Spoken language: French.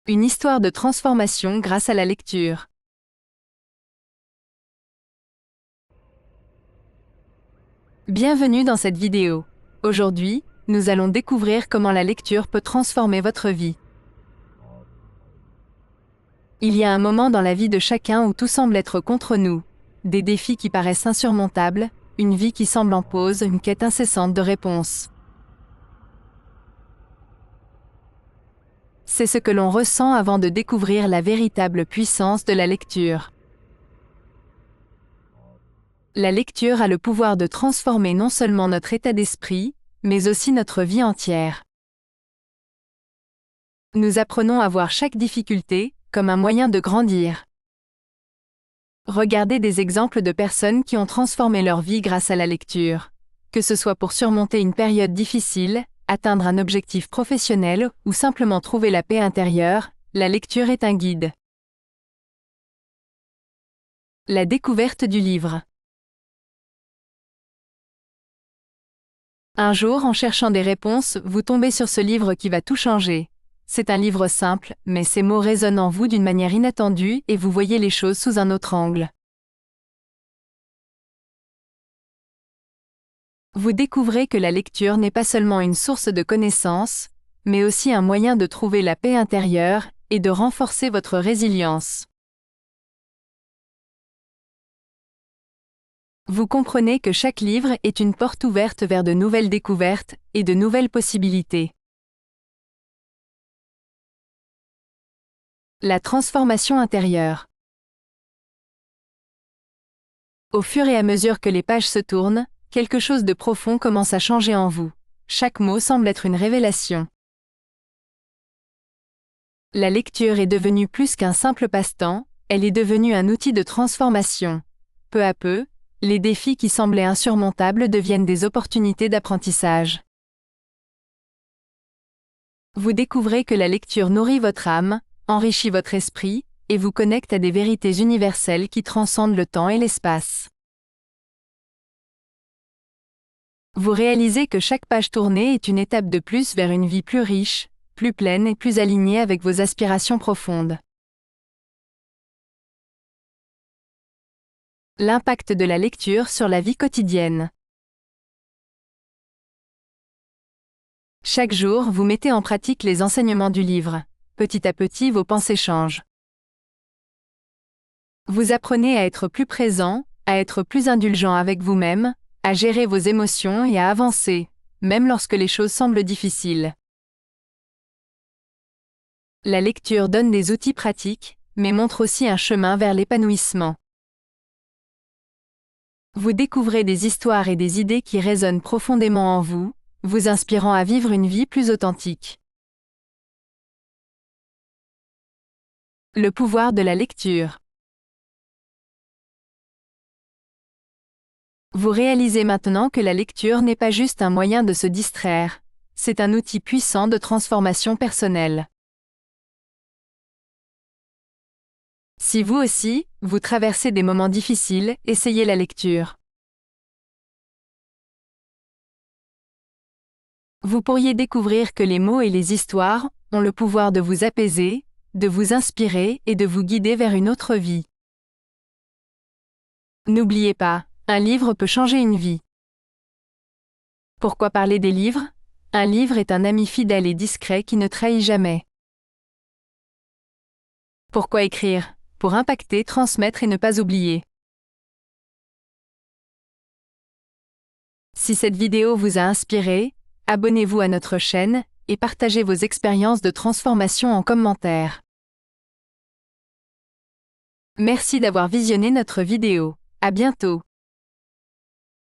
Une histoire de transformation grâce à la lecture. Bienvenue dans cette vidéo. Aujourd'hui, nous allons découvrir comment la lecture peut transformer votre vie. Il y a un moment dans la vie de chacun où tout semble être contre nous. Des défis qui paraissent insurmontables, une vie qui semble en pause, une quête incessante de réponses. C'est ce que l'on ressent avant de découvrir la véritable puissance de la lecture. La lecture a le pouvoir de transformer non seulement notre état d'esprit, mais aussi notre vie entière. Nous apprenons à voir chaque difficulté comme un moyen de grandir. Regardez des exemples de personnes qui ont transformé leur vie grâce à la lecture. Que ce soit pour surmonter une période difficile, atteindre un objectif professionnel ou simplement trouver la paix intérieure, la lecture est un guide. La découverte du livre. Un jour, en cherchant des réponses, vous tombez sur ce livre qui va tout changer. C'est un livre simple, mais ses mots résonnent en vous d'une manière inattendue et vous voyez les choses sous un autre angle. Vous découvrez que la lecture n'est pas seulement une source de connaissances, mais aussi un moyen de trouver la paix intérieure et de renforcer votre résilience. Vous comprenez que chaque livre est une porte ouverte vers de nouvelles découvertes et de nouvelles possibilités. La transformation intérieure. Au fur et à mesure que les pages se tournent, quelque chose de profond commence à changer en vous. Chaque mot semble être une révélation. La lecture est devenue plus qu'un simple passe-temps, elle est devenue un outil de transformation. Peu à peu, les défis qui semblaient insurmontables deviennent des opportunités d'apprentissage. Vous découvrez que la lecture nourrit votre âme, enrichit votre esprit, et vous connecte à des vérités universelles qui transcendent le temps et l'espace. Vous réalisez que chaque page tournée est une étape de plus vers une vie plus riche, plus pleine et plus alignée avec vos aspirations profondes. L'impact de la lecture sur la vie quotidienne. Chaque jour, vous mettez en pratique les enseignements du livre. Petit à petit, vos pensées changent. Vous apprenez à être plus présent, à être plus indulgent avec vous-même, à gérer vos émotions et à avancer, même lorsque les choses semblent difficiles. La lecture donne des outils pratiques, mais montre aussi un chemin vers l'épanouissement. Vous découvrez des histoires et des idées qui résonnent profondément en vous, vous inspirant à vivre une vie plus authentique. Le pouvoir de la lecture. Vous réalisez maintenant que la lecture n'est pas juste un moyen de se distraire, c'est un outil puissant de transformation personnelle. Si vous aussi, vous traversez des moments difficiles, essayez la lecture. Vous pourriez découvrir que les mots et les histoires ont le pouvoir de vous apaiser, de vous inspirer et de vous guider vers une autre vie. N'oubliez pas, un livre peut changer une vie. Pourquoi parler des livres ? Un livre est un ami fidèle et discret qui ne trahit jamais. Pourquoi écrire ? Pour impacter, transmettre et ne pas oublier. Si cette vidéo vous a inspiré, abonnez-vous à notre chaîne et partagez vos expériences de transformation en commentaire. Merci d'avoir visionné notre vidéo. À bientôt.